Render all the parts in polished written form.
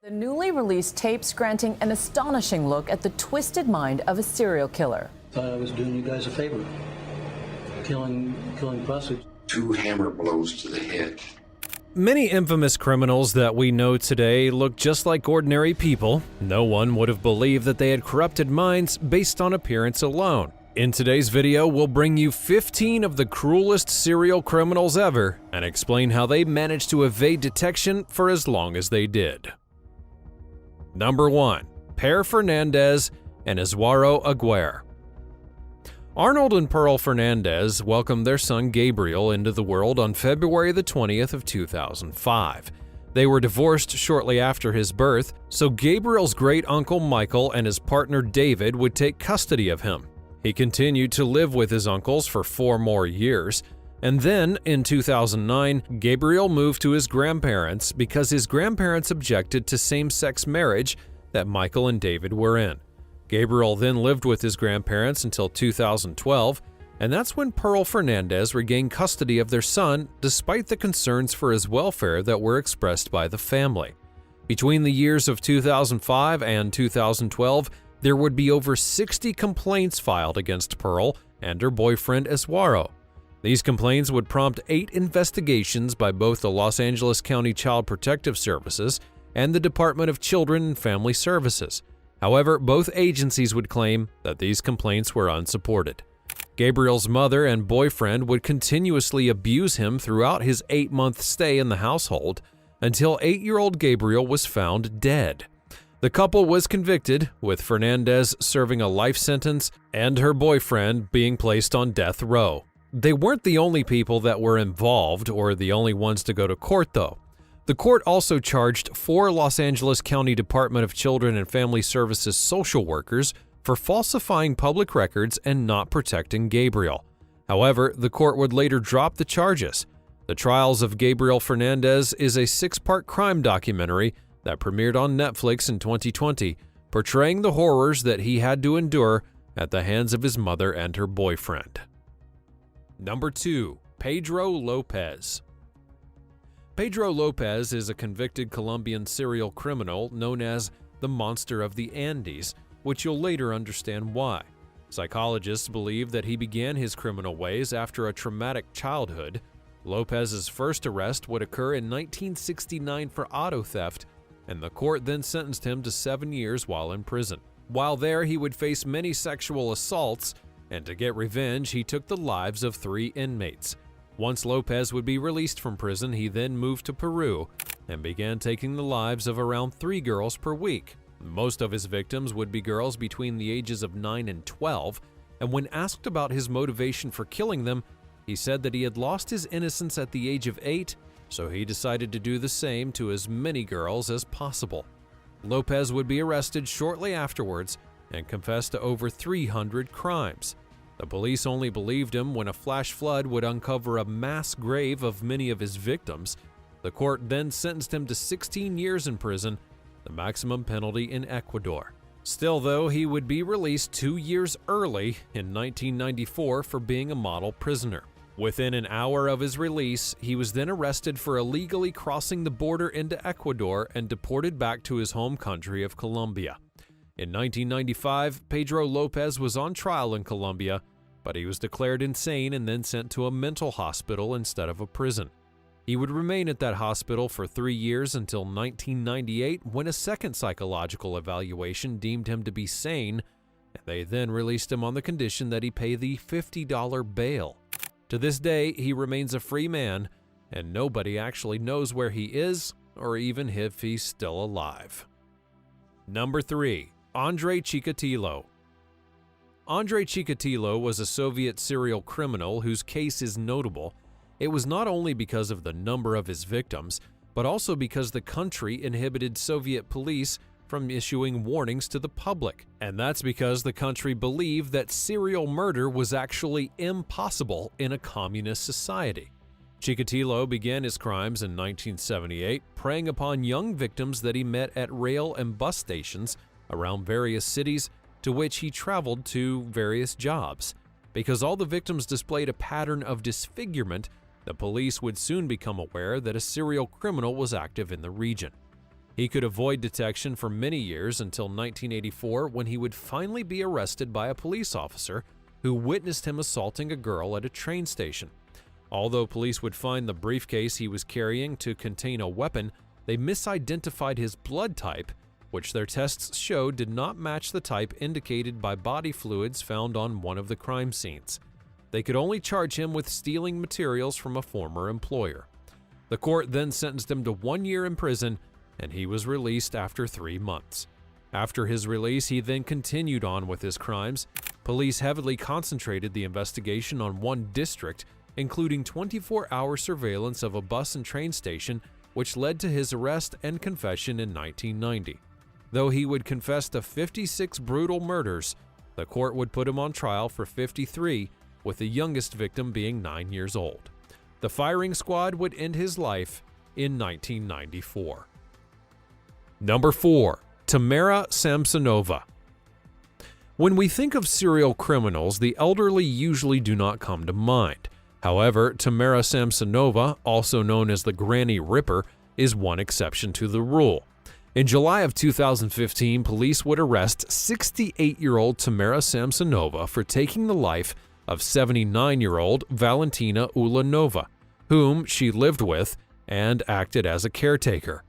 The newly released tapes granting an astonishing look at the twisted mind of a serial killer. Thought I was doing you guys a favor, killing prostitutes. 2 hammer blows to the head. Many infamous criminals that we know today look just like ordinary people. No one would have believed that they had corrupted minds based on appearance alone. In today's video, we'll bring you 15 of the cruelest serial criminals ever and explain how they managed to evade detection for as long as they did. Number 1. Per Fernandez and Eduardo Aguirre. Arnold and Pearl Fernandez welcomed their son Gabriel into the world on February the 20th of 2005. They were divorced shortly after his birth, so Gabriel's great-uncle Michael and his partner David would take custody of him. He continued to live with his uncles for 4 more years, and then, in 2009, Gabriel moved to his grandparents because his grandparents objected to same-sex marriage that Michael and David were in. Gabriel then lived with his grandparents until 2012, and that's when Pearl Fernandez regained custody of their son despite the concerns for his welfare that were expressed by the family. Between the years of 2005 and 2012, there would be over 60 complaints filed against Pearl and her boyfriend Eduardo. These complaints would prompt 8 investigations by both the Los Angeles County Child Protective Services and the Department of Children and Family Services. However, both agencies would claim that these complaints were unsupported. Gabriel's mother and boyfriend would continuously abuse him throughout his 8-month stay in the household until 8-year-old Gabriel was found dead. The couple was convicted, with Fernandez serving a life sentence and her boyfriend being placed on death row. They weren't the only people that were involved or the only ones to go to court, though. The court also charged 4 Los Angeles County Department of Children and Family Services social workers for falsifying public records and not protecting Gabriel. However, the court would later drop the charges. The Trials of Gabriel Fernandez is a 6-part crime documentary that premiered on Netflix in 2020, portraying the horrors that he had to endure at the hands of his mother and her boyfriend. Number 2. Pedro Lopez. Pedro Lopez is a convicted Colombian serial criminal known as the Monster of the Andes, which you'll later understand why. Psychologists believe that he began his criminal ways after a traumatic childhood. Lopez's first arrest would occur in 1969 for auto theft, and the court then sentenced him to 7 years while in prison. While there, he would face many sexual assaults, and to get revenge, he took the lives of 3 inmates. Once Lopez would be released from prison, he then moved to Peru and began taking the lives of around 3 girls per week. Most of his victims would be girls between the ages of 9 and 12, and when asked about his motivation for killing them, he said that he had lost his innocence at the age of 8, so he decided to do the same to as many girls as possible. Lopez would be arrested shortly afterwards and confessed to over 300 crimes. The police only believed him when a flash flood would uncover a mass grave of many of his victims. The court then sentenced him to 16 years in prison, the maximum penalty in Ecuador. Still, though, he would be released 2 years early in 1994 for being a model prisoner. Within an hour of his release, he was then arrested for illegally crossing the border into Ecuador and deported back to his home country of Colombia. In 1995, Pedro Lopez was on trial in Colombia, but he was declared insane and then sent to a mental hospital instead of a prison. He would remain at that hospital for 3 years until 1998, when a second psychological evaluation deemed him to be sane, and they then released him on the condition that he pay the $50 bail. To this day, he remains a free man, and nobody actually knows where he is or even if he's still alive. Number 3. Andrei Chikatilo. Andrei Chikatilo was a Soviet serial criminal whose case is notable. It was not only because of the number of his victims, but also because the country inhibited Soviet police from issuing warnings to the public. And that's because the country believed that serial murder was actually impossible in a communist society. Chikatilo began his crimes in 1978, preying upon young victims that he met at rail and bus stations around various cities to which he traveled to various jobs. Because all the victims displayed a pattern of disfigurement, the police would soon become aware that a serial criminal was active in the region. He could avoid detection for many years until 1984, when he would finally be arrested by a police officer who witnessed him assaulting a girl at a train station. Although police would find the briefcase he was carrying to contain a weapon, they misidentified his blood type, which their tests showed did not match the type indicated by body fluids found on one of the crime scenes. They could only charge him with stealing materials from a former employer. The court then sentenced him to 1 year in prison, and he was released after 3 months. After his release, he then continued on with his crimes. Police heavily concentrated the investigation on one district, including 24-hour surveillance of a bus and train station, which led to his arrest and confession in 1990. Though he would confess to 56 brutal murders, the court would put him on trial for 53, with the youngest victim being 9 years old. The firing squad would end his life in 1994. Number 4. Tamara Samsonova. When we think of serial criminals, the elderly usually do not come to mind. However, Tamara Samsonova, also known as the Granny Ripper, is one exception to the rule. In July of 2015, police would arrest 68-year-old Tamara Samsonova for taking the life of 79-year-old Valentina Ulanova, whom she lived with and acted as a caretaker.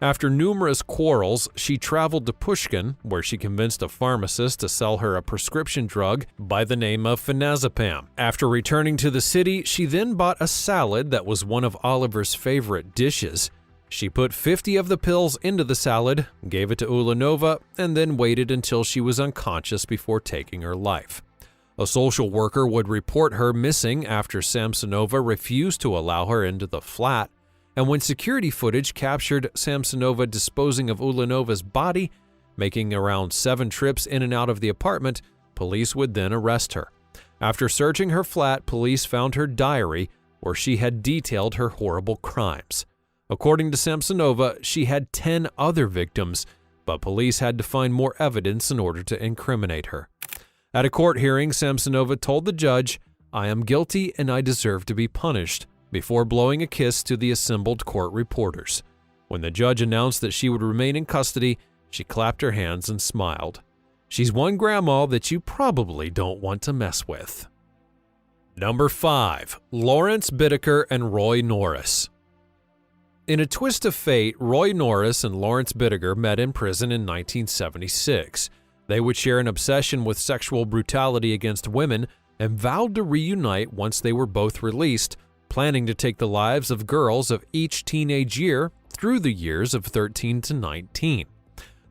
After numerous quarrels, she traveled to Pushkin, where she convinced a pharmacist to sell her a prescription drug by the name of phenazepam. After returning to the city, she then bought a salad that was one of Oliver's favorite dishes. She put 50 of the pills into the salad, gave it to Ulanova, and then waited until she was unconscious before taking her life. A social worker would report her missing after Samsonova refused to allow her into the flat, and when security footage captured Samsonova disposing of Ulanova's body, making around 7 trips in and out of the apartment, police would then arrest her. After searching her flat, police found her diary where she had detailed her horrible crimes. According to Samsonova, she had 10 other victims, but police had to find more evidence in order to incriminate her. At a court hearing, Samsonova told the judge, "I am guilty and I deserve to be punished," before blowing a kiss to the assembled court reporters. When the judge announced that she would remain in custody, she clapped her hands and smiled. She's one grandma that you probably don't want to mess with. Number 5. Lawrence Bittaker and Roy Norris. In a twist of fate, Roy Norris and Lawrence Bittaker met in prison in 1976. They would share an obsession with sexual brutality against women and vowed to reunite once they were both released, planning to take the lives of girls of each teenage year through the years of 13 to 19.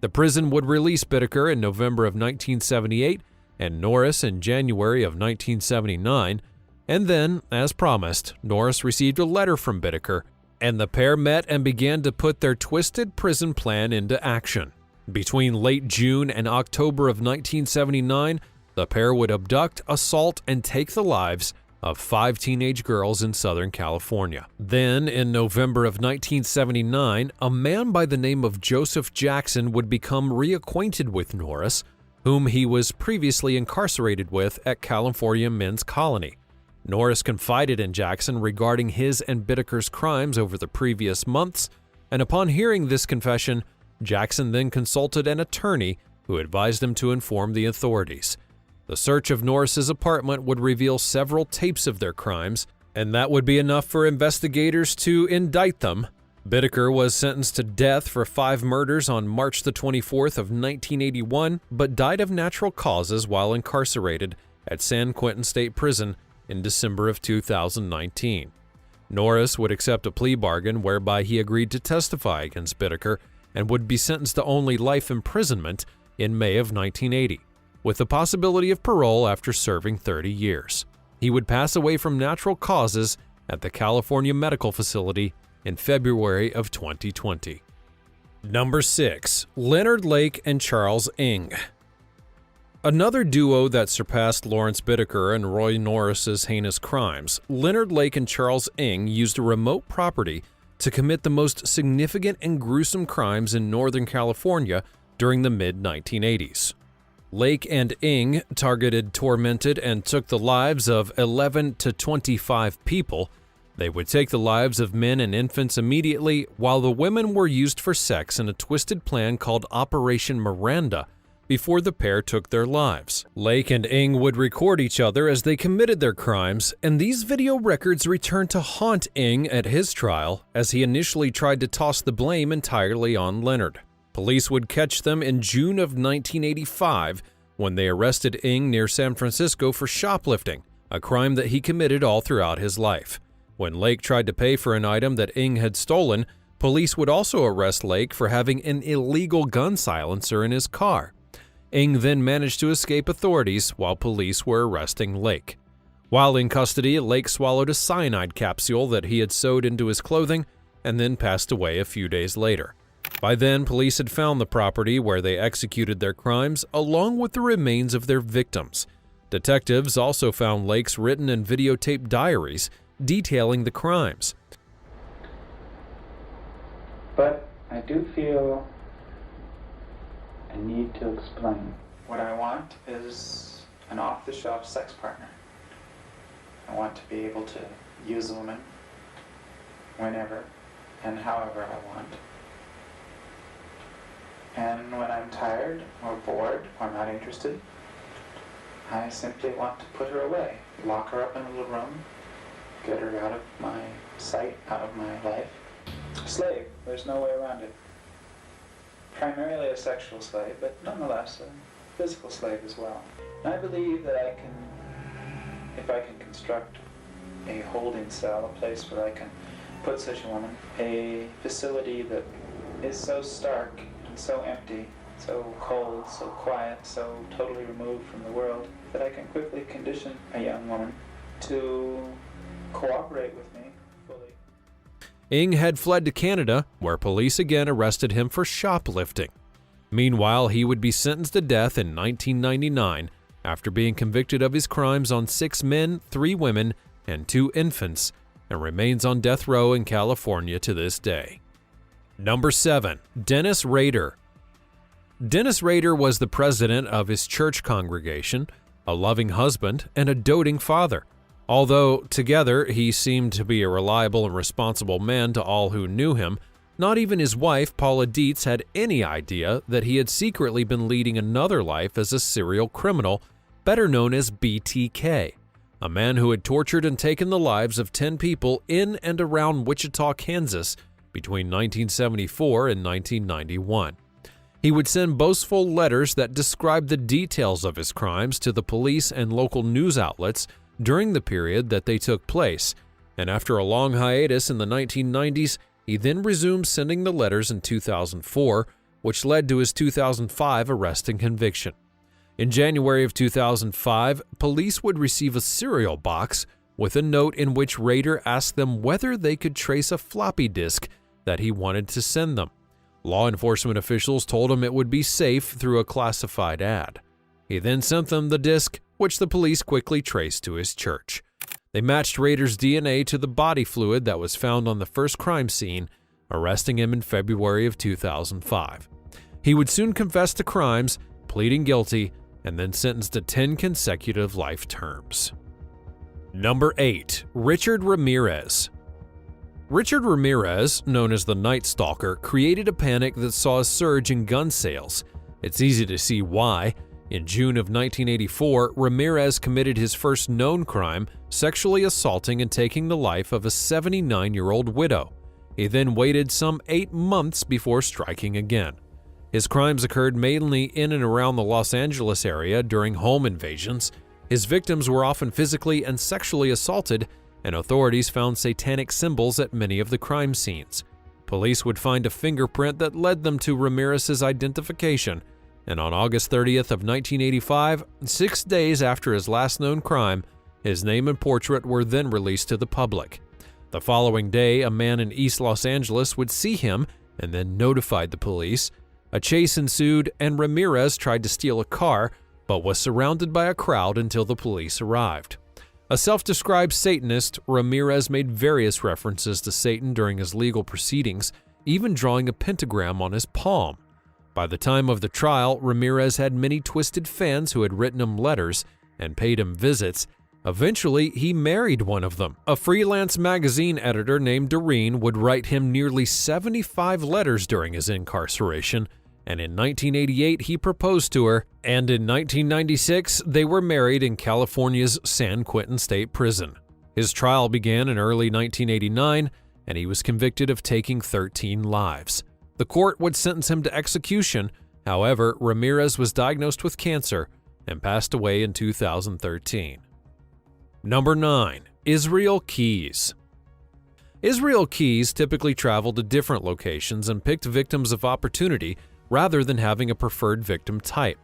The prison would release Bittaker in November of 1978 and Norris in January of 1979, and then, as promised, Norris received a letter from Bittaker, and the pair met and began to put their twisted prison plan into action. Between late June and October of 1979, the pair would abduct, assault, and take the lives of 5 teenage girls in Southern California. Then, in November of 1979, a man by the name of Joseph Jackson would become reacquainted with Norris, whom he was previously incarcerated with at California Men's Colony. Norris confided in Jackson regarding his and Bittaker's crimes over the previous months, and upon hearing this confession, Jackson then consulted an attorney who advised him to inform the authorities. The search of Norris's apartment would reveal several tapes of their crimes, and that would be enough for investigators to indict them. Bittaker was sentenced to death for 5 murders on March the 24th of 1981, but died of natural causes while incarcerated at San Quentin State Prison in December of 2019. Norris would accept a plea bargain whereby he agreed to testify against Bittaker and would be sentenced to only life imprisonment in May of 1980. With the possibility of parole after serving 30 years. He would pass away from natural causes at the California Medical Facility in February of 2020. Number 6. Leonard Lake and Charles Ng. Another duo that surpassed Lawrence Bittaker and Roy Norris's heinous crimes, Leonard Lake and Charles Ng used a remote property to commit the most significant and gruesome crimes in Northern California during the mid-1980s. Lake and Ng targeted, tormented, and took the lives of 11 to 25 people. They would take the lives of men and infants immediately, while the women were used for sex in a twisted plan called Operation Miranda before the pair took their lives. Lake and Ng would record each other as they committed their crimes, and these video records returned to haunt Ng at his trial, as he initially tried to toss the blame entirely on Leonard. Police would catch them in June of 1985 when they arrested Ng near San Francisco for shoplifting, a crime that he committed all throughout his life. When Lake tried to pay for an item that Ng had stolen, police would also arrest Lake for having an illegal gun silencer in his car. Ng then managed to escape authorities while police were arresting Lake. While in custody, Lake swallowed a cyanide capsule that he had sewed into his clothing and then passed away a few days later. By then, police had found the property where they executed their crimes, along with the remains of their victims. Detectives also found Lake's written and videotaped diaries detailing the crimes. But I do feel I need to explain. What I want is an off-the-shelf sex partner. I want to be able to use a woman whenever and however I want. And when I'm tired or bored or not interested, I simply want to put her away, lock her up in a little room, get her out of my sight, out of my life. Slave, there's no way around it. Primarily a sexual slave, but nonetheless a physical slave as well. And I believe that if I can construct a holding cell, a place where I can put such a woman, a facility that is so stark and so empty, so cold, so quiet, so totally removed from the world, that I can quickly condition a young woman to cooperate with me fully. Ng had fled to Canada, where police again arrested him for shoplifting. Meanwhile, he would be sentenced to death in 1999 after being convicted of his crimes on 6 men, 3 women, and 2 infants, and remains on death row in California to this day. Number 7. Dennis Rader. Dennis Rader was the president of his church congregation, a loving husband, and a doting father. Although, together, he seemed to be a reliable and responsible man to all who knew him, not even his wife, Paula Dietz, had any idea that he had secretly been leading another life as a serial criminal, better known as BTK, a man who had tortured and taken the lives of 10 people in and around Wichita, Kansas, between 1974 and 1991. He would send boastful letters that described the details of his crimes to the police and local news outlets during the period that they took place, and after a long hiatus in the 1990s, he then resumed sending the letters in 2004, which led to his 2005 arrest and conviction. In January of 2005, police would receive a cereal box with a note in which Rader asked them whether they could trace a floppy disk that he wanted to send them. Law enforcement officials told him it would be safe through a classified ad. He then sent them the disk, which the police quickly traced to his church. They matched Rader's DNA to the body fluid that was found on the first crime scene, arresting him in February of 2005. He would soon confess to crimes, pleading guilty, and then sentenced to 10 consecutive life terms. Number 8. Richard Ramirez. Richard Ramirez, known as the Night Stalker, created a panic that saw a surge in gun sales. It's easy to see why. In June of 1984, Ramirez committed his first known crime, sexually assaulting and taking the life of a 79-year-old widow. He then waited some 8 months before striking again. His crimes occurred mainly in and around the Los Angeles area during home invasions. His victims were often physically and sexually assaulted, and authorities found satanic symbols at many of the crime scenes. Police would find a fingerprint that led them to Ramirez's identification, and on August 30th of 1985, 6 days after his last known crime, his name and portrait were then released to the public. The following day, a man in East Los Angeles would see him and then notified the police. A chase ensued, and Ramirez tried to steal a car, but was surrounded by a crowd until the police arrived. A self-described Satanist, Ramirez made various references to Satan during his legal proceedings, even drawing a pentagram on his palm. By the time of the trial, Ramirez had many twisted fans who had written him letters and paid him visits, Eventually, he married one of them. A freelance magazine editor named Doreen would write him nearly 75 letters during his incarceration, and in 1988 he proposed to her, and in 1996 they were married in California's San Quentin State Prison. His trial began in early 1989, and he was convicted of taking 13 lives. The court would sentence him to execution. However, Ramirez was diagnosed with cancer and passed away in 2013. Number 9. Israel Keyes. Israel Keyes typically traveled to different locations and picked victims of opportunity rather than having a preferred victim type.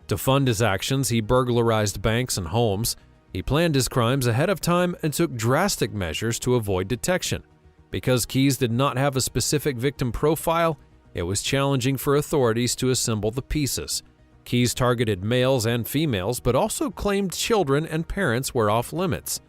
To fund his actions, he burglarized banks and homes. He planned his crimes ahead of time and took drastic measures to avoid detection. Because Keyes did not have a specific victim profile, it was challenging for authorities to assemble the pieces. Keyes targeted males and females, but also claimed children and parents were off limits.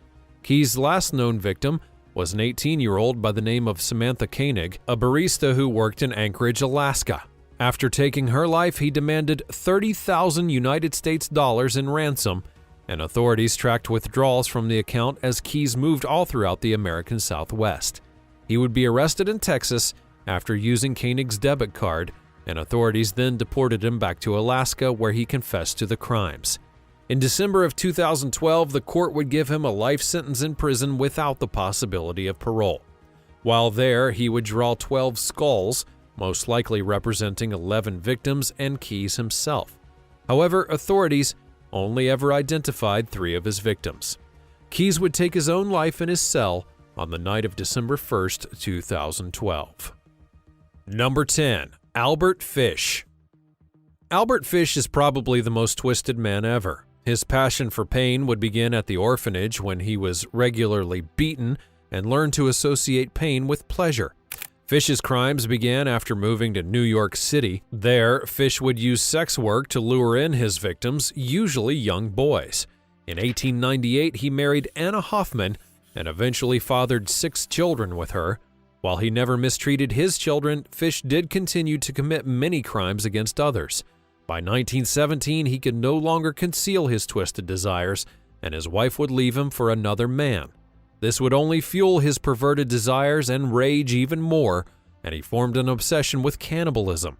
Keyes' last known victim was an 18-year-old by the name of Samantha Koenig, a barista who worked in Anchorage, Alaska. After taking her life, he demanded 30,000 United States dollars in ransom, and authorities tracked withdrawals from the account as Keyes moved all throughout the American Southwest. He would be arrested in Texas after using Koenig's debit card, and authorities then deported him back to Alaska, where he confessed to the crimes. In December of 2012, the court would give him a life sentence in prison without the possibility of parole. While there, he would draw 12 skulls, most likely representing 11 victims and Keyes himself. However, authorities only ever identified 3 of his victims. Keyes would take his own life in his cell on the night of December 1st, 2012. Number 10. Albert Fish. Albert Fish is probably the most twisted man ever. His passion for pain would begin at the orphanage when he was regularly beaten and learned to associate pain with pleasure. Fish's crimes began after moving to New York City. There, Fish would use sex work to lure in his victims, usually young boys. In 1898, he married Anna Hoffman and eventually fathered 6 children with her. While he never mistreated his children, Fish did continue to commit many crimes against others. By 1917, he could no longer conceal his twisted desires, and his wife would leave him for another man. This would only fuel his perverted desires and rage even more, and he formed an obsession with cannibalism.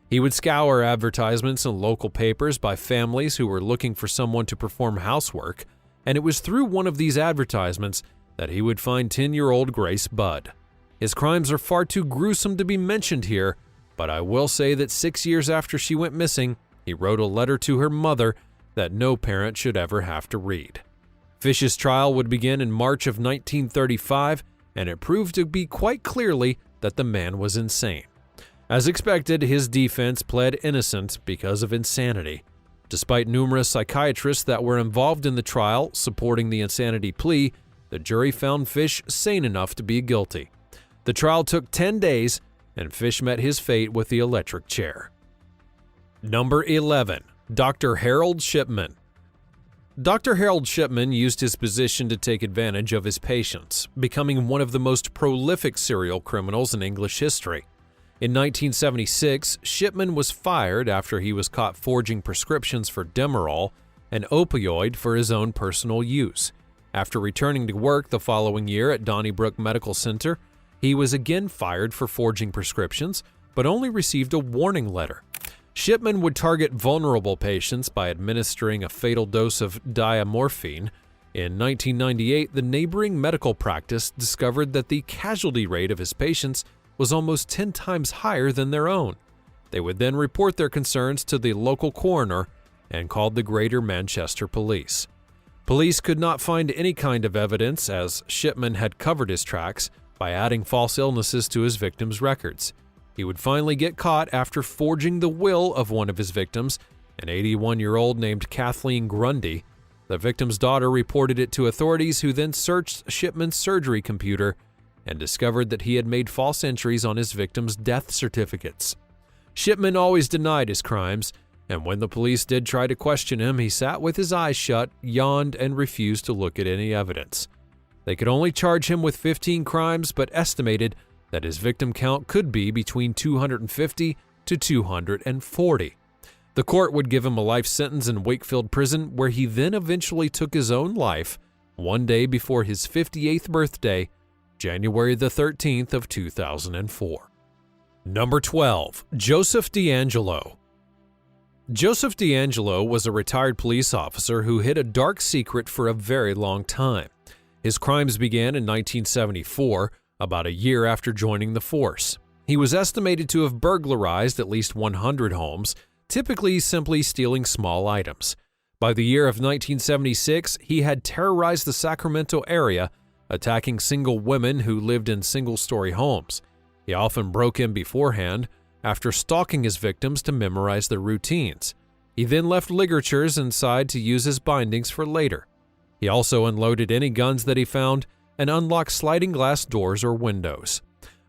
He would scour advertisements in local papers by families who were looking for someone to perform housework, and it was through one of these advertisements that he would find 10-year-old Grace Budd. His crimes are far too gruesome to be mentioned here, but I will say that 6 years after she went missing, he wrote a letter to her mother that no parent should ever have to read. Fish's trial would begin in March of 1935, and it proved to be quite clearly that the man was insane. As expected, his defense pled innocent because of insanity. Despite numerous psychiatrists that were involved in the trial supporting the insanity plea, the jury found Fish sane enough to be guilty. The trial took 10 days, and Fish met his fate with the electric chair. Number 11. Dr. Harold Shipman. Dr. Harold Shipman used his position to take advantage of his patients, becoming one of the most prolific serial criminals in English history. In 1976, Shipman was fired after he was caught forging prescriptions for Demerol, an opioid for his own personal use. After returning to work the following year at Donnybrook Medical Center, he was again fired for forging prescriptions, but only received a warning letter. Shipman would target vulnerable patients by administering a fatal dose of diamorphine. In 1998, the neighboring medical practice discovered that the casualty rate of his patients was almost 10 times higher than their own. They would then report their concerns to the local coroner and called the Greater Manchester Police. Police could not find any kind of evidence, as Shipman had covered his tracks by adding false illnesses to his victims' records. He would finally get caught after forging the will of one of his victims, an 81-year-old named Kathleen Grundy. The victim's daughter reported it to authorities, who then searched Shipman's surgery computer and discovered that he had made false entries on his victims' death certificates. Shipman always denied his crimes, and when the police did try to question him, he sat with his eyes shut, yawned, and refused to look at any evidence. They could only charge him with 15 crimes, but estimated that his victim count could be between 250 to 240. The court would give him a life sentence in Wakefield Prison, where he then eventually took his own life one day before his 58th birthday, January the 13th of 2004. Number 12. Joseph DeAngelo. Joseph DeAngelo was a retired police officer who hid a dark secret for a very long time. His crimes began in 1974, about a year after joining the force. He was estimated to have burglarized at least 100 homes, typically simply stealing small items. By the year of 1976, he had terrorized the Sacramento area, attacking single women who lived in single-story homes. He often broke in beforehand, after stalking his victims to memorize their routines. He then left ligatures inside to use as bindings for later. He also unloaded any guns that he found and unlocked sliding glass doors or windows.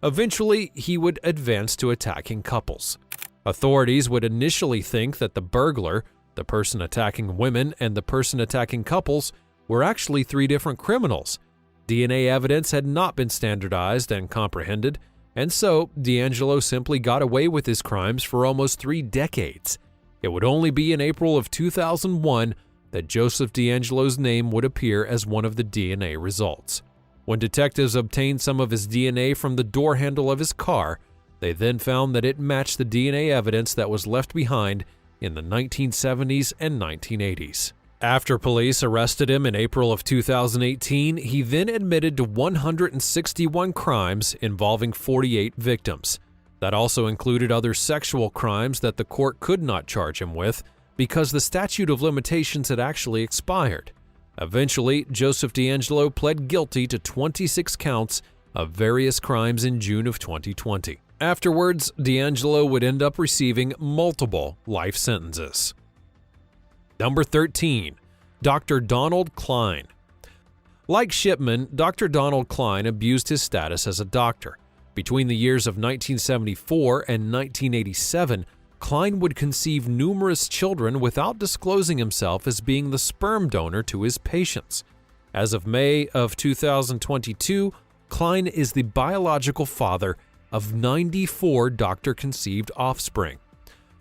Eventually, he would advance to attacking couples. Authorities would initially think that the burglar, the person attacking women, and the person attacking couples were actually three different criminals. DNA evidence had not been standardized and comprehended, and so DeAngelo simply got away with his crimes for almost 3 decades. It would only be in April of 2001 that Joseph DeAngelo's name would appear as one of the DNA results. When detectives obtained some of his DNA from the door handle of his car, they then found that it matched the DNA evidence that was left behind in the 1970s and 1980s. After police arrested him in April of 2018, he then admitted to 161 crimes involving 48 victims. That also included other sexual crimes that the court could not charge him with because the statute of limitations had actually expired. Eventually, Joseph DeAngelo pled guilty to 26 counts of various crimes in June of 2020. Afterwards, DeAngelo would end up receiving multiple life sentences. Number 13. Dr. Donald Klein. Like Shipman, Dr. Donald Klein abused his status as a doctor. Between the years of 1974 and 1987, Klein would conceive numerous children without disclosing himself as being the sperm donor to his patients. As of May of 2022, Klein is the biological father of 94 doctor-conceived offspring.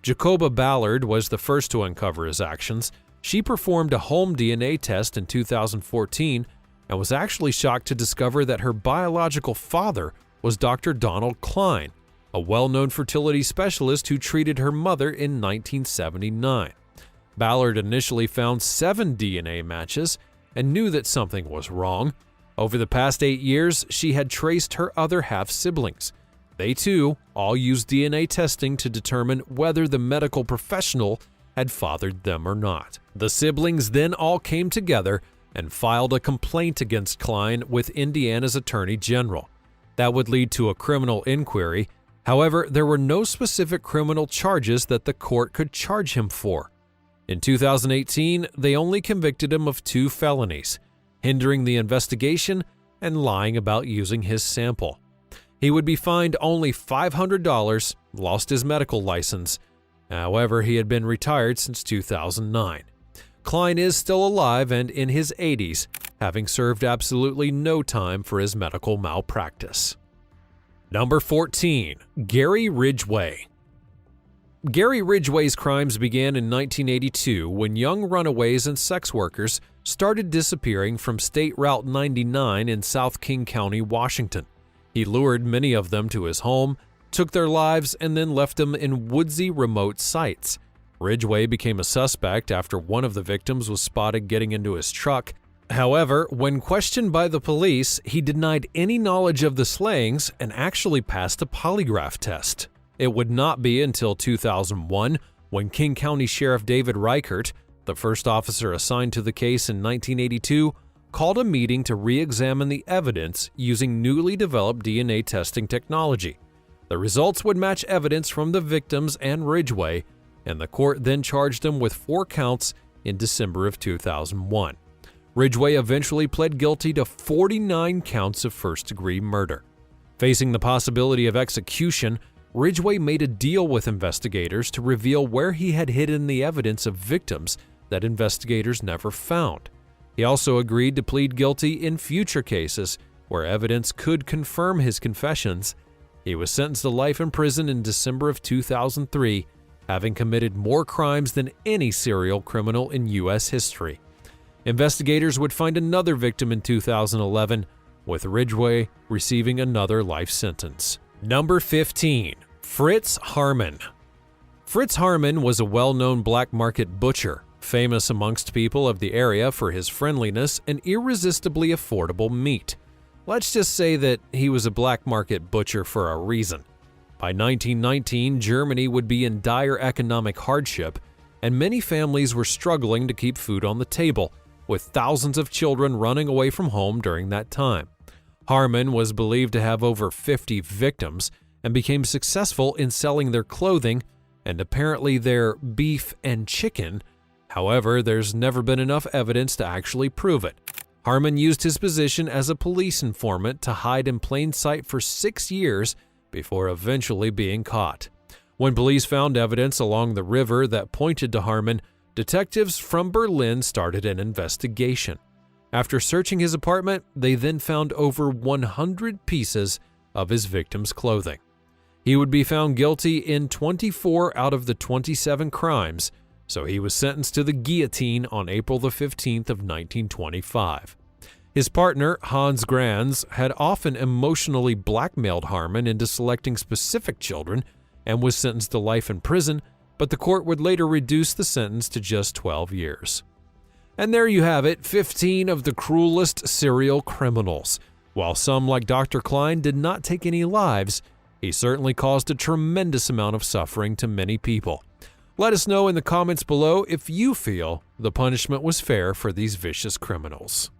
Jacoba Ballard was the first to uncover his actions. She performed a home DNA test in 2014 and was actually shocked to discover that her biological father was Dr. Donald Klein, a well-known fertility specialist who treated her mother in 1979. Ballard initially found 7 DNA matches and knew that something was wrong. Over the past 8 years, she had traced her other half-siblings. They too all used DNA testing to determine whether the medical professional had fathered them or not. The siblings then all came together and filed a complaint against Klein with Indiana's Attorney General. That would lead to a criminal inquiry. However, there were no specific criminal charges that the court could charge him for. In 2018, they only convicted him of 2 felonies, hindering the investigation and lying about using his sample. He would be fined only $500, lost his medical license. However, he had been retired since 2009. Klein is still alive and in his 80s, having served absolutely no time for his medical malpractice. Number 14. Gary Ridgway. Gary Ridgway's crimes began in 1982 when young runaways and sex workers started disappearing from State Route 99 in South King County, Washington. He lured many of them to his home, took their lives, and then left them in woodsy, remote sites. Ridgway became a suspect after one of the victims was spotted getting into his truck. However, when questioned by the police, he denied any knowledge of the slayings and actually passed a polygraph test. It would not be until 2001 when King County Sheriff David Reichert, the first officer assigned to the case in 1982, called a meeting to re-examine the evidence using newly developed DNA testing technology. The results would match evidence from the victims and Ridgway, and the court then charged him with 4 counts in December of 2001. Ridgway eventually pled guilty to 49 counts of first-degree murder. Facing the possibility of execution, Ridgway made a deal with investigators to reveal where he had hidden the evidence of victims that investigators never found. He also agreed to plead guilty in future cases where evidence could confirm his confessions. He was sentenced to life in prison in December of 2003, having committed more crimes than any serial criminal in U.S. history. Investigators would find another victim in 2011, with Ridgway receiving another life sentence. Number 15. Fritz Harmon. Fritz Harmon was a well-known black market butcher, famous amongst people of the area for his friendliness and irresistibly affordable meat. Let's just say that he was a black market butcher for a reason. By 1919, Germany would be in dire economic hardship, and many families were struggling to keep food on the table, with thousands of children running away from home during that time. Harmon was believed to have over 50 victims and became successful in selling their clothing and apparently their beef and chicken. However, there's never been enough evidence to actually prove it. Harmon used his position as a police informant to hide in plain sight for 6 years before eventually being caught. When police found evidence along the river that pointed to Harmon, detectives from Berlin started an investigation. After searching his apartment, they then found over 100 pieces of his victims' clothing. He would be found guilty in 24 out of the 27 crimes, so he was sentenced to the guillotine on April the 15th of 1925. His partner, Hans Granz, had often emotionally blackmailed Harmon into selecting specific children and was sentenced to life in prison, but the court would later reduce the sentence to just 12 years. And there you have it, 15 of the cruelest serial criminals. While some, like Dr. Klein, did not take any lives, he certainly caused a tremendous amount of suffering to many people. Let us know in the comments below if you feel the punishment was fair for these vicious criminals.